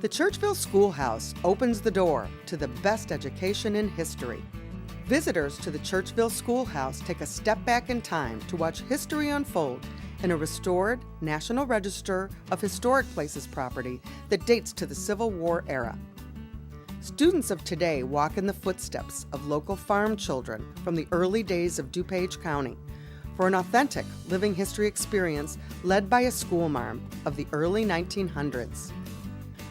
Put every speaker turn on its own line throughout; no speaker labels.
The Churchville Schoolhouse opens the door to the best education in history. Visitors to the Churchville Schoolhouse take a step back in time to watch history unfold in a restored National Register of Historic Places property that dates to the Civil War era. Students of today walk in the footsteps of local farm children from the early days of DuPage County for an authentic living history experience led by a schoolmarm of the early 1900s.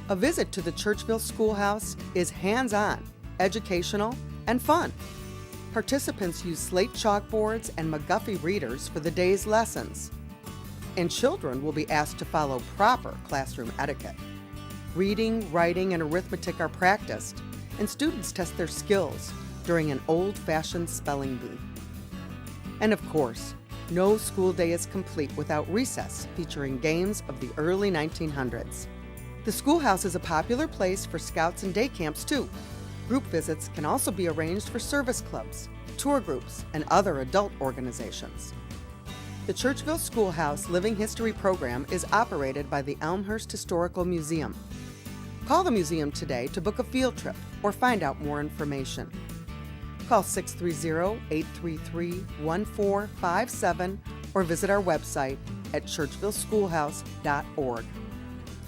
A visit to the Churchville Schoolhouse is hands-on, educational, and fun. Participants use slate chalkboards and McGuffey readers for the day's lessons. And children will be asked to follow proper classroom etiquette. Reading, writing, and arithmetic are practiced, and students test their skills during an old-fashioned spelling bee. And of course, no school day is complete without recess featuring games of the early 1900s. The schoolhouse is a popular place for scouts and day camps too. Group visits can also be arranged for service clubs, tour groups, and other adult organizations. The Churchville Schoolhouse Living History program is operated by the Elmhurst Historical Museum. Call the museum today to book a field trip or find out more information. Call 630-833-1457 or visit our website at churchvilleschoolhouse.org.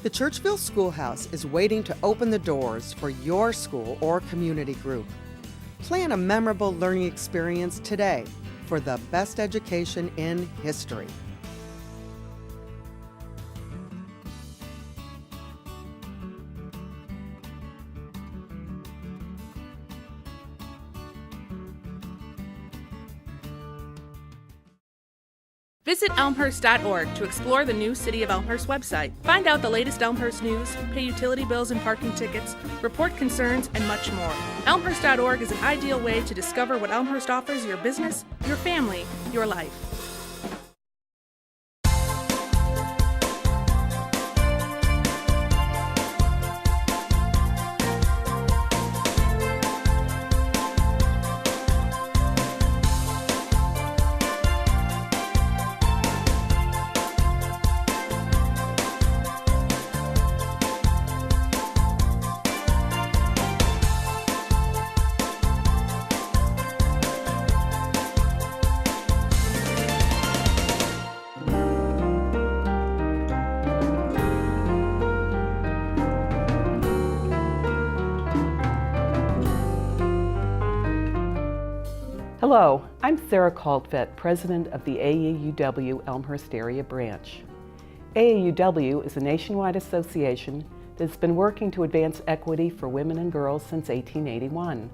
The Churchville Schoolhouse is waiting to open the doors for your school or community group. Plan a memorable learning experience today for the best education in history.
Visit elmhurst.org to explore the new City of Elmhurst website. Find out the latest Elmhurst news, pay utility bills and parking tickets, report concerns, and much more. Elmhurst.org is an ideal way to discover what Elmhurst offers your business, your family, your life.
Hello, I'm Sarah Caltvedt, President of the AAUW Elmhurst Area Branch. AAUW is a nationwide association that's been working to advance equity for women and girls since 1881.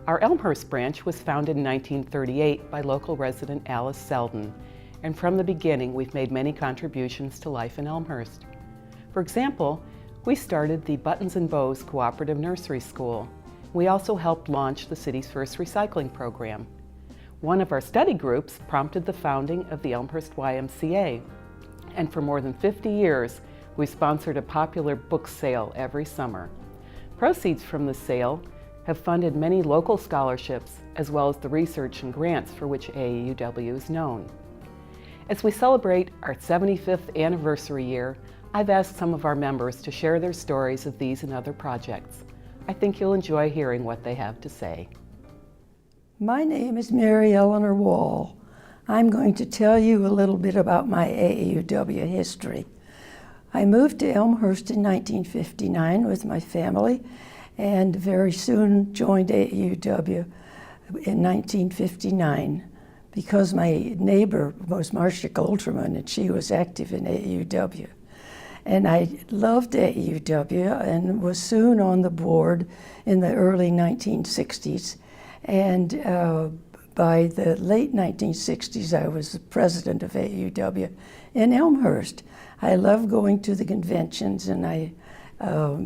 Our Elmhurst branch was founded in 1938 by local resident Alice Selden, and from the beginning we've made many contributions to life in Elmhurst. For example, we started the Buttons and Bows Cooperative Nursery School. We also helped launch the city's first recycling program. One of our study groups prompted the founding of the Elmhurst YMCA, and for more than 50 years, we sponsored a popular book sale every summer. Proceeds from the sale have funded many local scholarships, as well as the research and grants for which AAUW is known. As we celebrate our 75th anniversary year, I've asked some of our members to share their stories of these and other projects. I think you'll enjoy hearing what they have to say.
My name is Mary Eleanor Wall. I'm going to tell you a little bit about my AAUW history. I moved to Elmhurst in 1959 with my family and very soon joined AAUW in 1959 because my neighbor was Marcia Goltermann and she was active in AAUW. And I loved AAUW and was soon on the board in the early 1960s. And by the late 1960s, I was the president of AAUW in Elmhurst. I loved going to the conventions, and I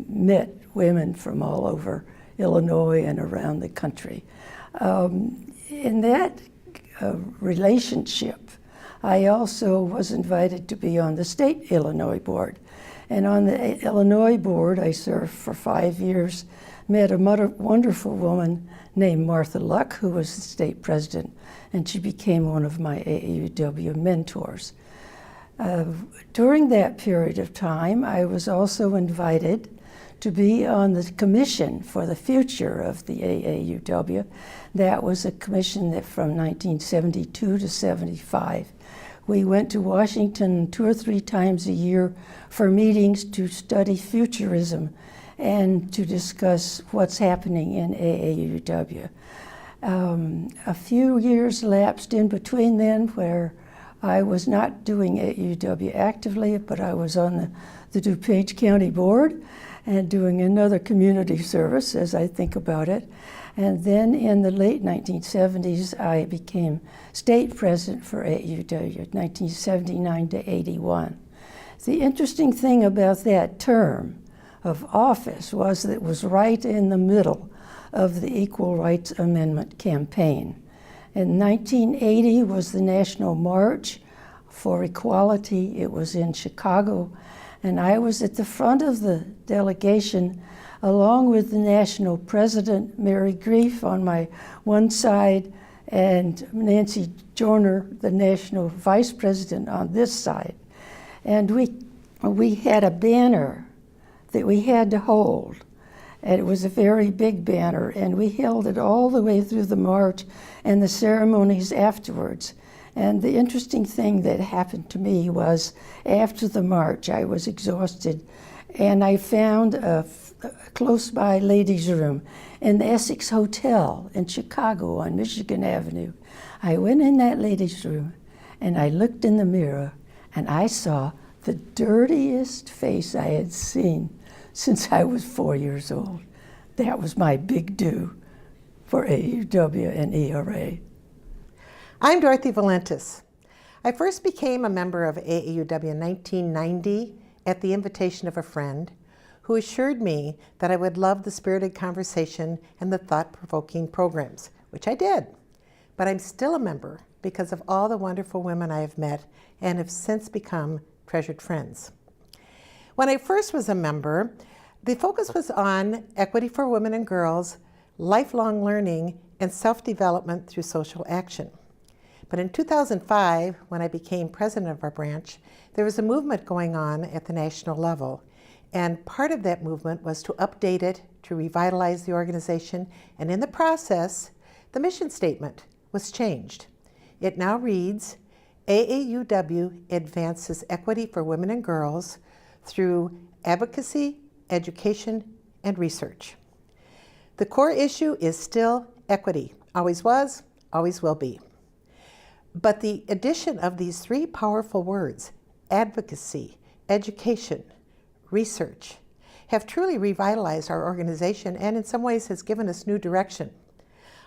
met women from all over Illinois and around the country. In that relationship, I also was invited to be on the state Illinois board. And on the Illinois board, I served for 5 years, met a wonderful woman named Martha Luck, who was the state president, and she became one of my AAUW mentors. During that period of time, I was also invited to be on the commission for the future of the AAUW. That was a commission that from 1972 to 75. We went to Washington 2 or 3 times a year for meetings to study futurism and to discuss what's happening in AAUW. A few years lapsed in between then where I was not doing AAUW actively, but I was on the DuPage County Board and doing another community service as I think about it. And then in the late 1970s, I became state president for AAUW, 1979 to 81. The interesting thing about that term of office was that it was right in the middle of the Equal Rights Amendment campaign. In 1980 was the National March for Equality. It was in Chicago, and I was at the front of the delegation along with the national president, Mary Grief, on my one side, and Nancy Joyner, the national vice president, on this side. And we had a banner that we had to hold. And it was a very big banner, and we held it all the way through the march and the ceremonies afterwards. And the interesting thing that happened to me was after the march, I was exhausted, and I found a close by ladies' room in the Essex Hotel in Chicago on Michigan Avenue. I went in that ladies' room, and I looked in the mirror, and I saw the dirtiest face I had seen since I was 4 years old. That was my big do for AAUW and ERA.
I'm Dorothy Valintis. I first became a member of AAUW in 1990 at the invitation of a friend who assured me that I would love the spirited conversation and the thought-provoking programs, which I did. But I'm still a member because of all the wonderful women I have met and have since become treasured friends. When I first was a member, the focus was on equity for women and girls, lifelong learning, and self-development through social action. But in 2005, when I became president of our branch, there was a movement going on at the national level. And part of that movement was to update it, to revitalize the organization, and in the process, the mission statement was changed. It now reads, AAUW advances equity for women and girls through advocacy, education, and research. The core issue is still equity. Always was, always will be. But the addition of these 3 powerful words, advocacy, education, research, have truly revitalized our organization and in some ways has given us new direction.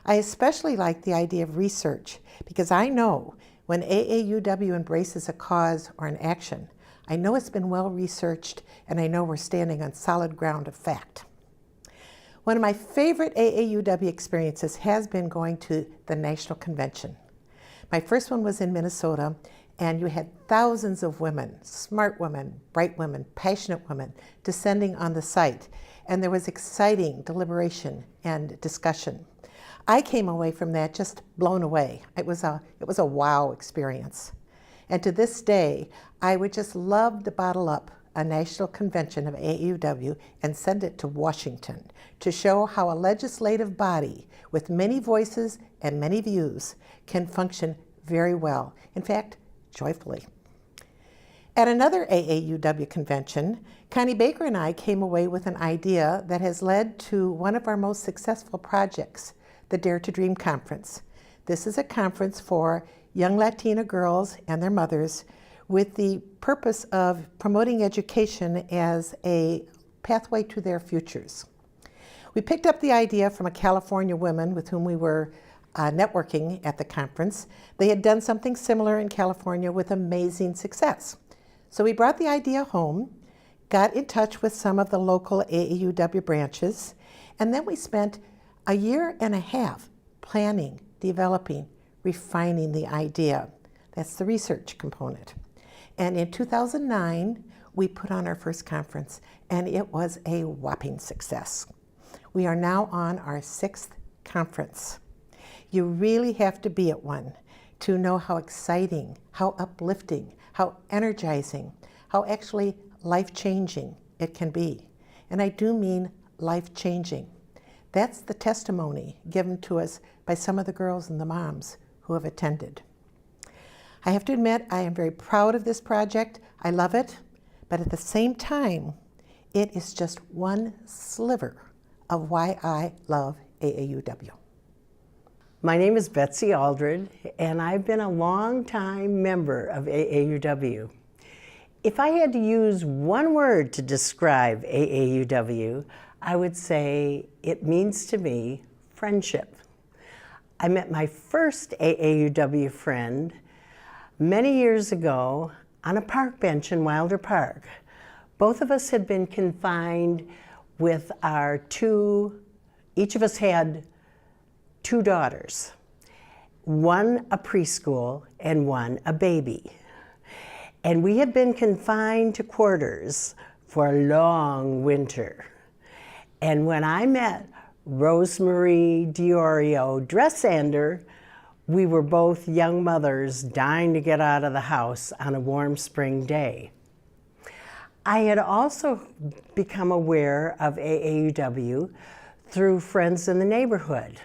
I especially like the idea of research because I know when AAUW embraces a cause or an action, I know it's been well researched and I know we're standing on solid ground of fact. One of my favorite AAUW experiences has been going to the National Convention. My first one was in Minnesota, and you had thousands of women, smart women, bright women, passionate women, descending on the site. And there was exciting deliberation and discussion. I came away from that just blown away. It was a wow experience. And to this day, I would just love to bottle up a national convention of AAUW and send it to Washington to show how a legislative body with many voices and many views can function very well. In fact, joyfully. At another AAUW convention, Connie Baker and I came away with an idea that has led to one of our most successful projects, the Dare to Dream Conference. This is a conference for young Latina girls and their mothers with the purpose of promoting education as a pathway to their futures. We picked up the idea from a California woman with whom we were networking at the conference. They had done something similar in California with amazing success. So we brought the idea home, got in touch with some of the local AAUW branches, and then we spent a year and a half planning, developing, refining the idea. That's the research component. And in 2009, we put on our first conference, and it was a whopping success. We are now on our 6th conference. You really have to be at one to know how exciting, how uplifting, how energizing, how actually life-changing it can be. and I do mean life-changing. That's the testimony given to us by some of the girls and the moms who have attended. I have to admit, I am very proud of this project. I love it, but at the same time, it is just one sliver of why I love AAUW.
My name is Betsy Aldred, and I've been a long-time member of AAUW. If I had to use one word to describe AAUW, I would say it means to me friendship. I met my first AAUW friend many years ago on a park bench in Wilder Park. Both of us had been confined with each of us had 2 daughters, one a preschool and one a baby. And we had been confined to quarters for a long winter. And when I met Rosemarie Diorio Dressander, we were both young mothers dying to get out of the house on a warm spring day. I had also become aware of AAUW through friends in the neighborhood.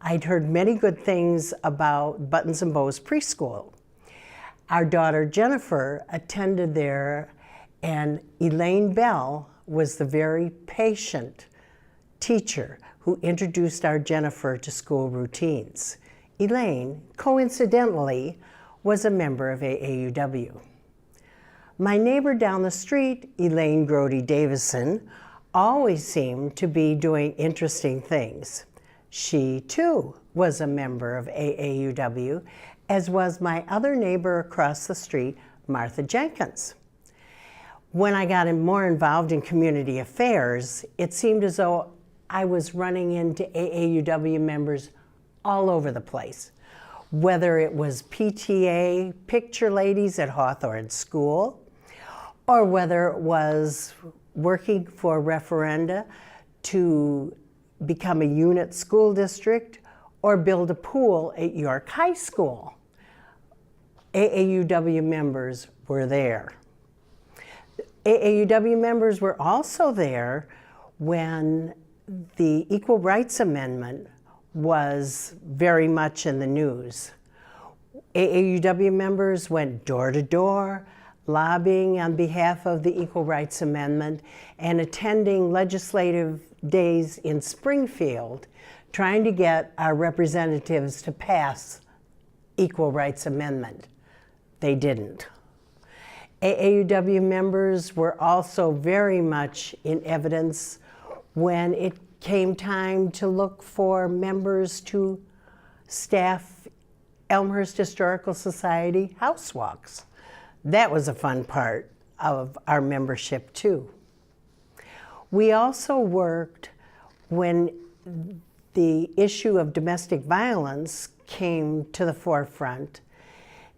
I'd heard many good things about Buttons and Bows preschool. Our daughter Jennifer attended there, and Elaine Bell was the very patient teacher who introduced our Jennifer to school routines. Elaine, coincidentally, was a member of AAUW. My neighbor down the street, Elaine Grody Davison, always seemed to be doing interesting things. She, too, was a member of AAUW, as was my other neighbor across the street, Martha Jenkins. When I got more involved in community affairs, it seemed as though I was running into AAUW members all over the place, whether it was PTA picture ladies at Hawthorne School, or whether it was working for referenda to become a unit school district or build a pool at York High School. AAUW members were there. AAUW members were also there when the Equal Rights Amendment was very much in the news. AAUW members went door to door, lobbying on behalf of the Equal Rights Amendment and attending legislative days in Springfield, trying to get our representatives to pass Equal Rights Amendment. They didn't. AAUW members were also very much in evidence when it came time to look for members to staff Elmhurst Historical Society house walks. That was a fun part of our membership too. We also worked when the issue of domestic violence came to the forefront,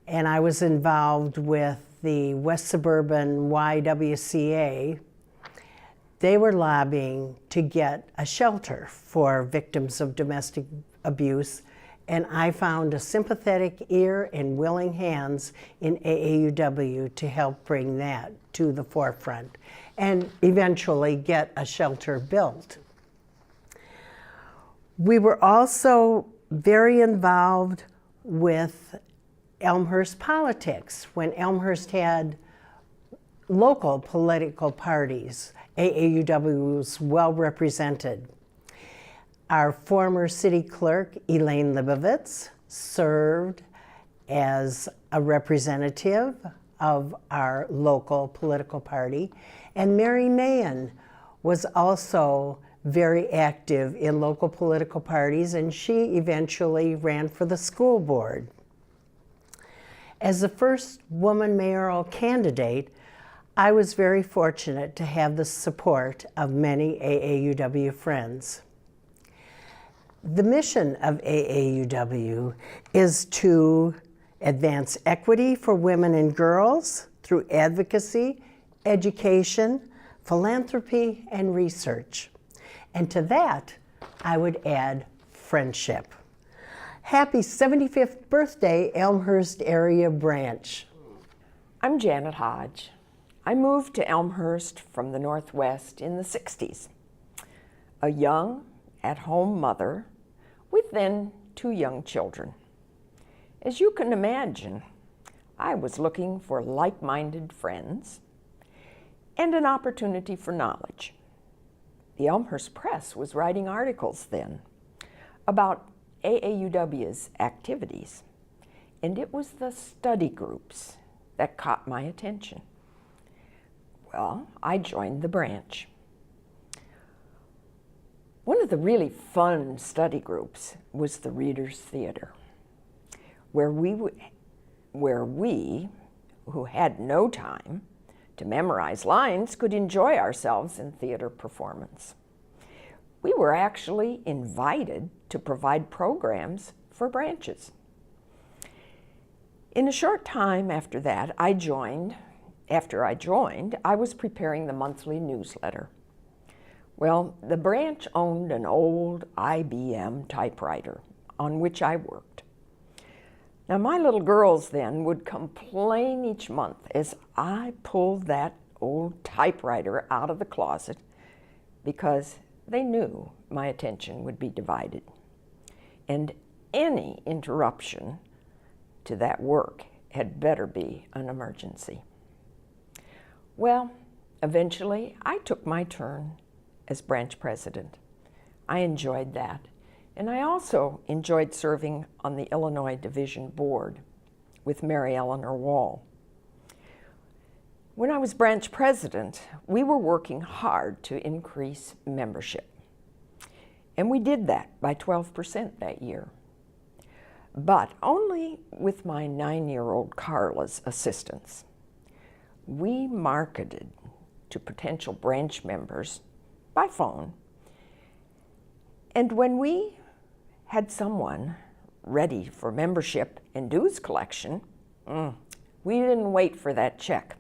and I was involved with the West Suburban YWCA. They were lobbying to get a shelter for victims of domestic abuse, and I found a sympathetic ear and willing hands in AAUW to help bring that to the forefront and eventually get a shelter built. We were also very involved with Elmhurst politics when Elmhurst had local political parties. AAUW was well represented. Our former city clerk, Elaine Libovitz, served as a representative of our local political party, and Mary Mahan was also very active in local political parties, and she eventually ran for the school board. As the first woman mayoral candidate, I was very fortunate to have the support of many AAUW friends. The mission of AAUW is to advance equity for women and girls through advocacy, education, philanthropy, and research. And to that, I would add friendship. Happy 75th birthday, Elmhurst Area Branch.
I'm Janet Hodge. I moved to Elmhurst from the Northwest in the 60s. A young, at-home mother with then 2 young children. As you can imagine, I was looking for like-minded friends and an opportunity for knowledge. The Elmhurst Press was writing articles then about AAUW's activities, and it was the study groups that caught my attention. Well, I joined the branch. One of the really fun study groups was the Reader's Theater, where we, who had no time to memorize lines, could enjoy ourselves in theater performance. We were actually invited to provide programs for branches. In a short time after that, I was preparing the monthly newsletter. Well, the branch owned an old IBM typewriter on which I worked. Now, my little girls then would complain each month as I pulled that old typewriter out of the closet because they knew my attention would be divided, and any interruption to that work had better be an emergency. Well, eventually I took my turn as branch president. I enjoyed that, and I also enjoyed serving on the Illinois Division Board with Mary Eleanor Wall. When I was branch president, we were working hard to increase membership, and we did that by 12% that year, but only with my 9-year-old Carla's assistance. We marketed to potential branch members by phone, and when we had someone ready for membership and dues collection, we didn't wait for that check.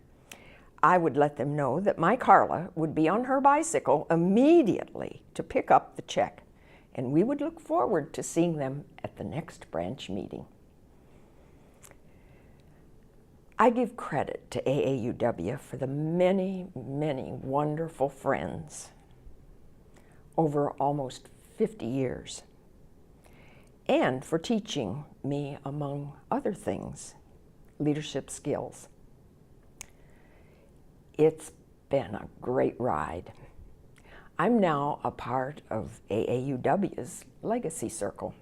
I would let them know that my Carla would be on her bicycle immediately to pick up the check, and we would look forward to seeing them at the next branch meeting. I give credit to AAUW for the many, many wonderful friends over almost 50 years, and for teaching me, among other things, leadership skills. It's been a great ride. I'm now a part of AAUW's Legacy Circle.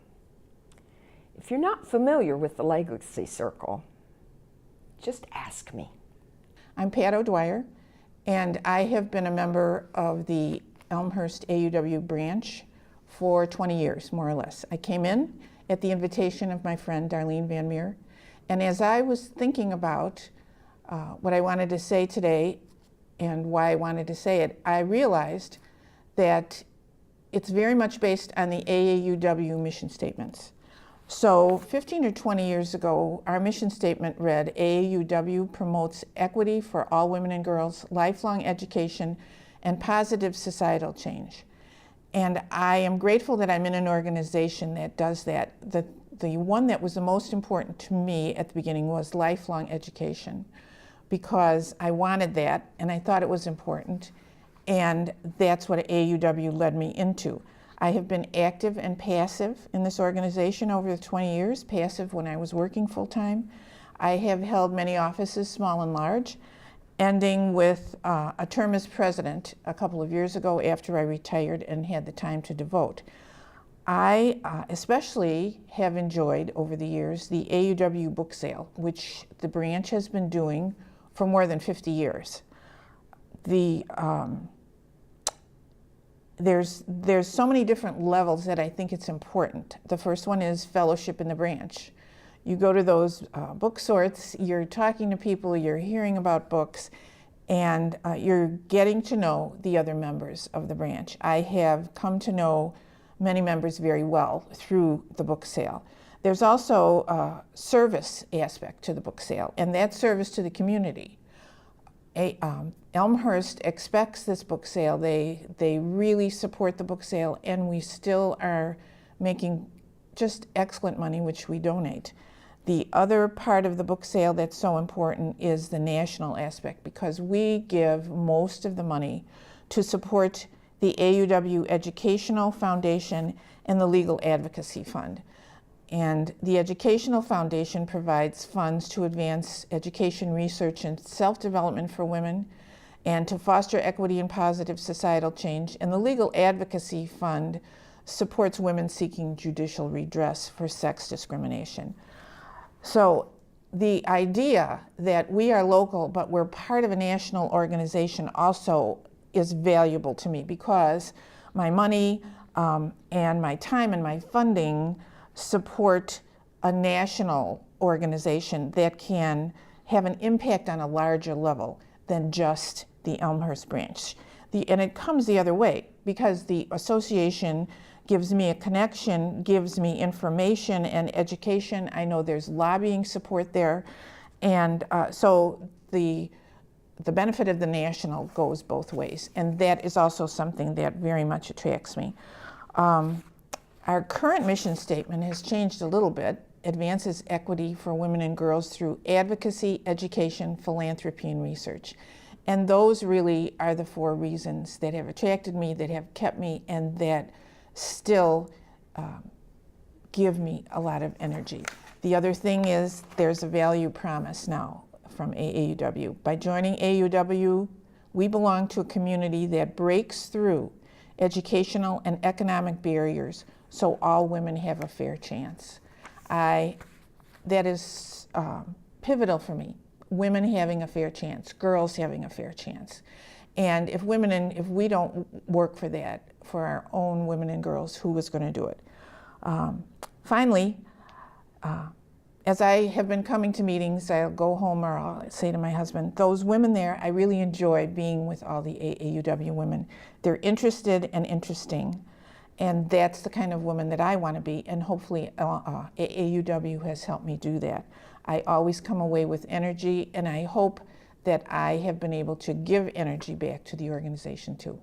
If you're not familiar with the Legacy Circle, just ask me.
I'm Pat O'Dwyer, and I have been a member of the Elmhurst AAUW branch for 20 years, more or less. I came in at the invitation of my friend Darlene Van Meer, and as I was thinking about what I wanted to say today and why I wanted to say it, I realized that it's very much based on the AAUW mission statements. So 15 or 20 years ago, our mission statement read, AAUW promotes equity for all women and girls, lifelong education, and positive societal change. And I am grateful that I'm in an organization that does that. The one that was the most important to me at the beginning was lifelong education, because I wanted that and I thought it was important, and that's what AAUW led me into. I have been active and passive in this organization over the 20 years, passive when I was working full-time. I have held many offices, small and large, ending with a term as president a couple of years ago after I retired and had the time to devote. I especially have enjoyed over the years the AAUW book sale, which the branch has been doing for more than 50 years. There's so many different levels that I think it's important. The first one is fellowship in the branch. You go to those book sorts, you're talking to people, you're hearing about books, and you're getting to know the other members of the branch. I have come to know many members very well through the book sale. There's also a service aspect to the book sale, and that's service to the community. Elmhurst expects this book sale. They really support the book sale, and we still are making just excellent money, which we donate. The other part of the book sale that's so important is the national aspect, because we give most of the money to support the AUW Educational Foundation and the Legal Advocacy Fund. And the Educational Foundation provides funds to advance education, research, and self-development for women and to foster equity and positive societal change. And the Legal Advocacy Fund supports women seeking judicial redress for sex discrimination. So the idea that we are local but we're part of a national organization also is valuable to me, because my money and my time and my funding support a national organization that can have an impact on a larger level than just the Elmhurst branch. And it comes the other way, because the association gives me a connection, gives me information and education. I know there's lobbying support there. And so the benefit of the national goes both ways. And that is also something that very much attracts me. Our current mission statement has changed a little bit. Advances equity for women and girls through advocacy, education, philanthropy, and research. And those really are the 4 reasons that have attracted me, that have kept me, and that still give me a lot of energy. The other thing is there's a value promise now from AAUW. By joining AAUW, we belong to a community that breaks through educational and economic barriers so all women have a fair chance. That is pivotal for me. Women having a fair chance, girls having a fair chance. And if we don't work for that, for our own women and girls, who is going to do it? Finally, as I have been coming to meetings, I'll go home or I'll say to my husband, those women there, I really enjoy being with all the AAUW women. They're interested and interesting, and that's the kind of woman that I want to be, and hopefully AAUW has helped me do that. I always come away with energy, and I hope that I have been able to give energy back to the organization too.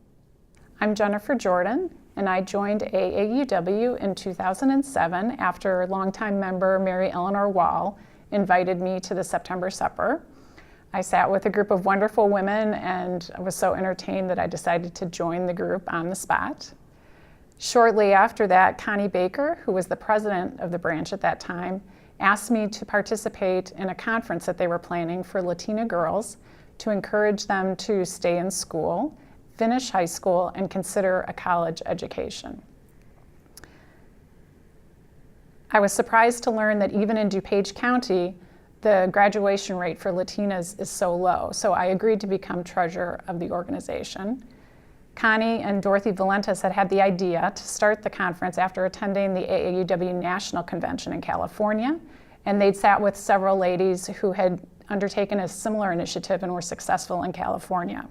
I'm Jennifer Jordan, and I joined AAUW in 2007 after longtime member Mary Eleanor Wall invited me to the September Supper. I sat with a group of wonderful women, and I was so entertained that I decided to join the group on the spot. Shortly after that, Connie Baker, who was the president of the branch at that time, asked me to participate in a conference that they were planning for Latina girls to encourage them to stay in school, finish high school, and consider a college education. I was surprised to learn that even in DuPage County, the graduation rate for Latinas is so low, so I agreed to become treasurer of the organization. Connie and Dorothy Valintis had the idea to start the conference after attending the AAUW National Convention in California, and they'd sat with several ladies who had undertaken a similar initiative and were successful in California.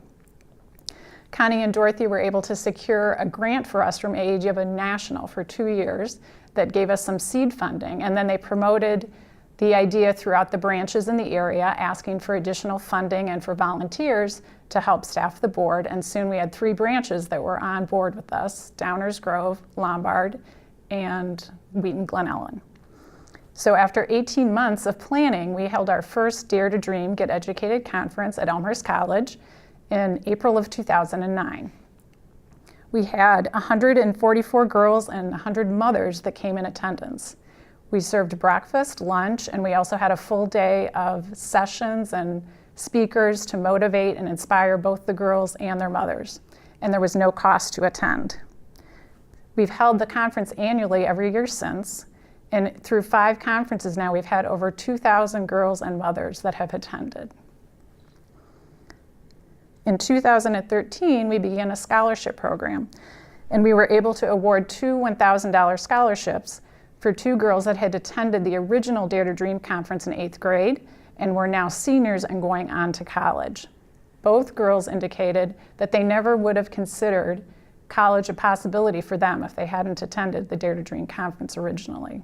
Connie and Dorothy were able to secure a grant for us from AAUW National for 2 years that gave us some seed funding, and then they promoted the idea throughout the branches in the area, asking for additional funding and for volunteers to help staff the board. And soon we had 3 branches that were on board with us: Downers Grove, Lombard, and Wheaton Glen Ellen. So after 18 months of planning, we held our first Dare to Dream, Get Educated conference at Elmhurst College in April of 2009. We had 144 girls and 100 mothers that came in attendance. We served breakfast, lunch, and we also had a full day of sessions and speakers to motivate and inspire both the girls and their mothers. And there was no cost to attend. We've held the conference annually every year since, and through 5 conferences now, we've had over 2,000 girls and mothers that have attended. In 2013, we began a scholarship program, and we were able to award 2 $1,000 scholarships for 2 girls that had attended the original Dare to Dream conference in 8th grade and were now seniors and going on to college. Both girls indicated that they never would have considered college a possibility for them if they hadn't attended the Dare to Dream conference originally.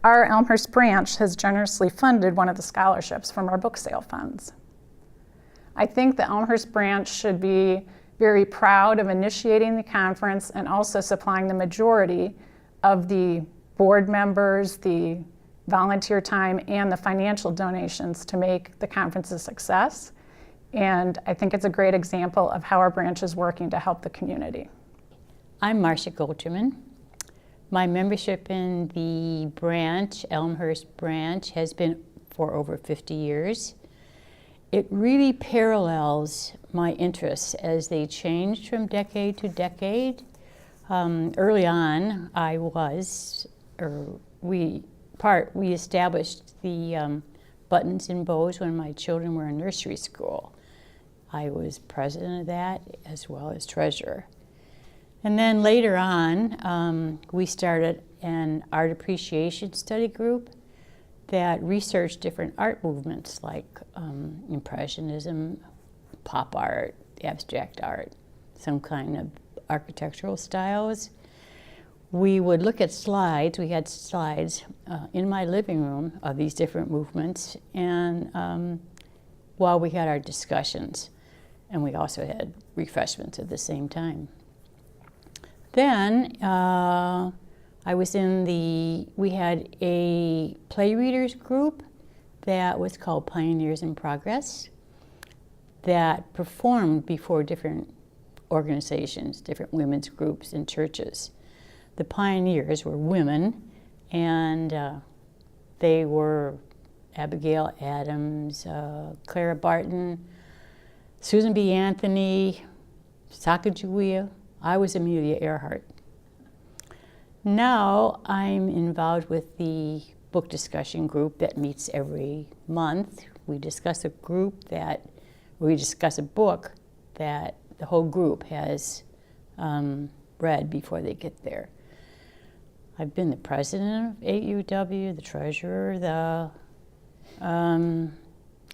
Our Elmhurst branch has generously funded one of the scholarships from our book sale funds. I think the Elmhurst branch should be very proud of initiating the conference and also supplying the majority of the board members, the volunteer time and the financial donations to make the conference a success. And I think it's a great example of how our branch is working to help the community.
I'm Marcia Goltermann. My membership in the branch, Elmhurst branch, has been for over 50 years. It really parallels my interests as they changed from decade to decade. Early on, we established the buttons and bows when my children were in nursery school. I was president of that as well as treasurer. And then later on, we started an art appreciation study group that researched different art movements like Impressionism, pop art, abstract art, some kind of architectural styles. We would look at slides. We had slides in my living room of these different movements, and while we had our discussions, and we also had refreshments at the same time. Then we had a play readers group that was called Pioneers in Progress that performed before different organizations, different women's groups and churches. The pioneers were women, and they were Abigail Adams, Clara Barton, Susan B. Anthony, Sacagawea. I was Amelia Earhart. Now I'm involved with the book discussion group that meets every month. We discuss a book that the whole group has read before they get there. I've been the president of AAUW, the treasurer, the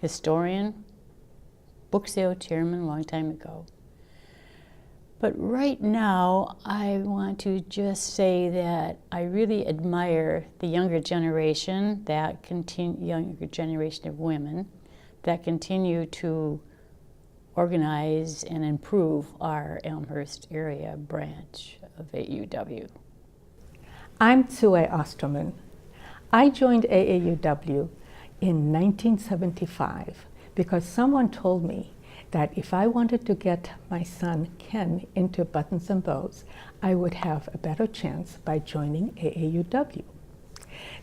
historian, book sale chairman a long time ago. But right now, I want to just say that I really admire the younger generation, younger generation of women that continue to organize and improve our Elmhurst area branch of AAUW.
I'm Tsue Osterman. I joined AAUW in 1975 because someone told me that if I wanted to get my son Ken into buttons and bows, I would have a better chance by joining AAUW.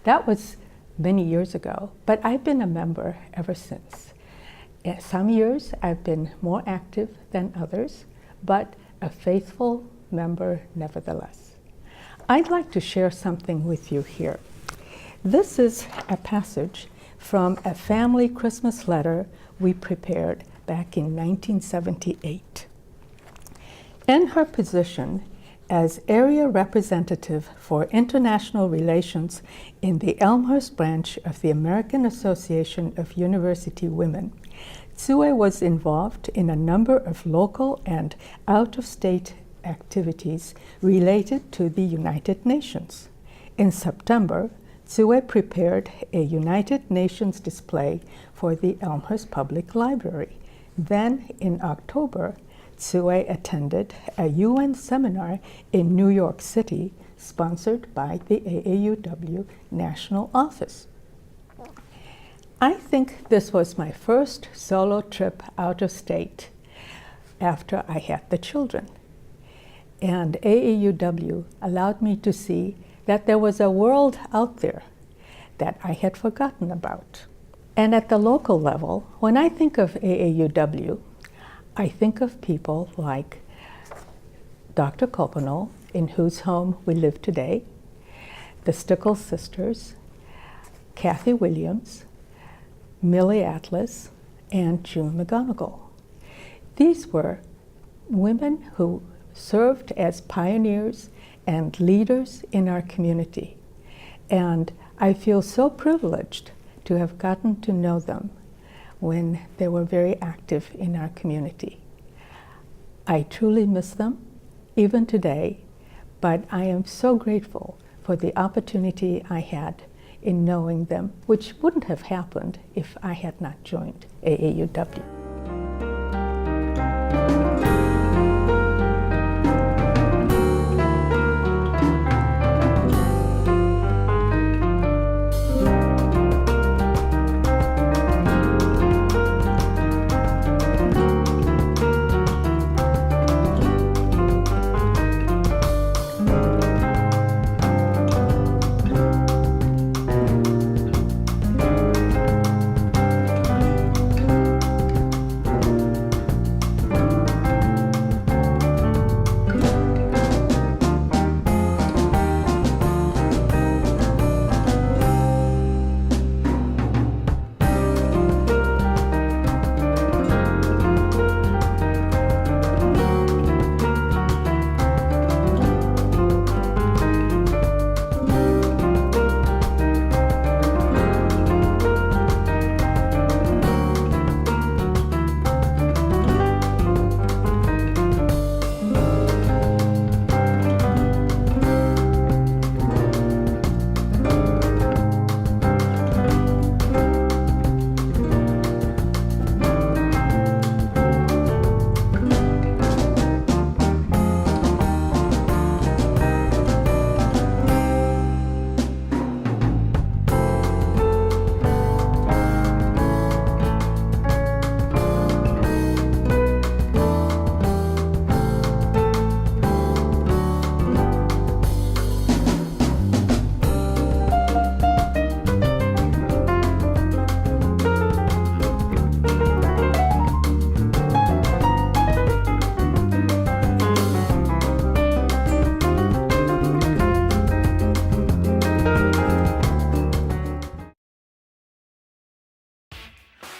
That was many years ago, but I've been a member ever since. Some years I've been more active than others, but a faithful member nevertheless. I'd like to share something with you here. This is a passage from a family Christmas letter we prepared back in 1978. In her position as area representative for international relations in the Elmhurst branch of the American Association of University Women, Tsue was involved in a number of local and out-of-state activities related to the United Nations. In September, Tsue prepared a United Nations display for the Elmhurst Public Library. Then, in October, Tsue attended a UN seminar in New York City, sponsored by the AAUW National Office. I think this was my first solo trip out of state after I had the children. And AAUW allowed me to see that there was a world out there that I had forgotten about. And at the local level, when I think of AAUW, I think of people like Dr. Coppono, in whose home we live today, the Stickle sisters, Kathy Williams, Millie Atlas, and June McGonigal. These were women who served as pioneers and leaders in our community. And I feel so privileged to have gotten to know them when they were very active in our community. I truly miss them, even today, but I am so grateful for the opportunity I had in knowing them, which wouldn't have happened if I had not joined AAUW.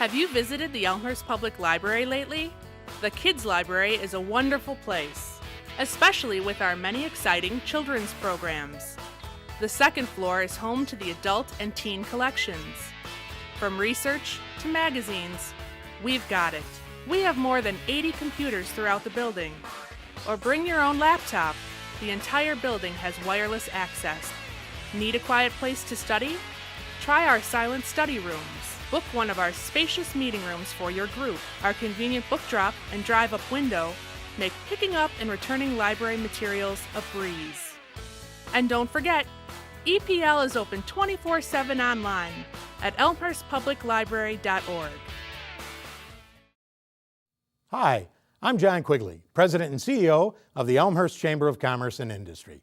Have you visited the Elmhurst Public Library lately? The Kids Library is a wonderful place, especially with our many exciting children's programs. The second floor is home to the adult and teen collections. From research to magazines, we've got it. We have more than 80 computers throughout the building. Or bring your own laptop. The entire building has wireless access. Need a quiet place to study? Try our silent study rooms. Book one of our spacious meeting rooms for your group. Our convenient book drop and drive-up window make picking up and returning library materials a breeze. And don't forget, EPL is open 24/7 online at elmhurstpubliclibrary.org.
Hi, I'm John Quigley, President and CEO of the Elmhurst Chamber of Commerce and Industry.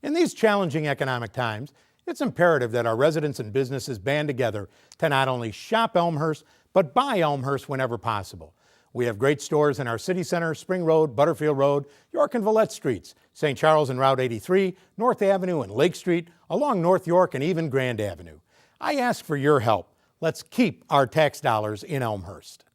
In these challenging economic times, it's imperative that our residents and businesses band together to not only shop Elmhurst, but buy Elmhurst whenever possible. We have great stores in our city center, Spring Road, Butterfield Road, York and Villette Streets, St. Charles and Route 83, North Avenue and Lake Street, along North York and even Grand Avenue. I ask for your help. Let's keep our tax dollars in Elmhurst.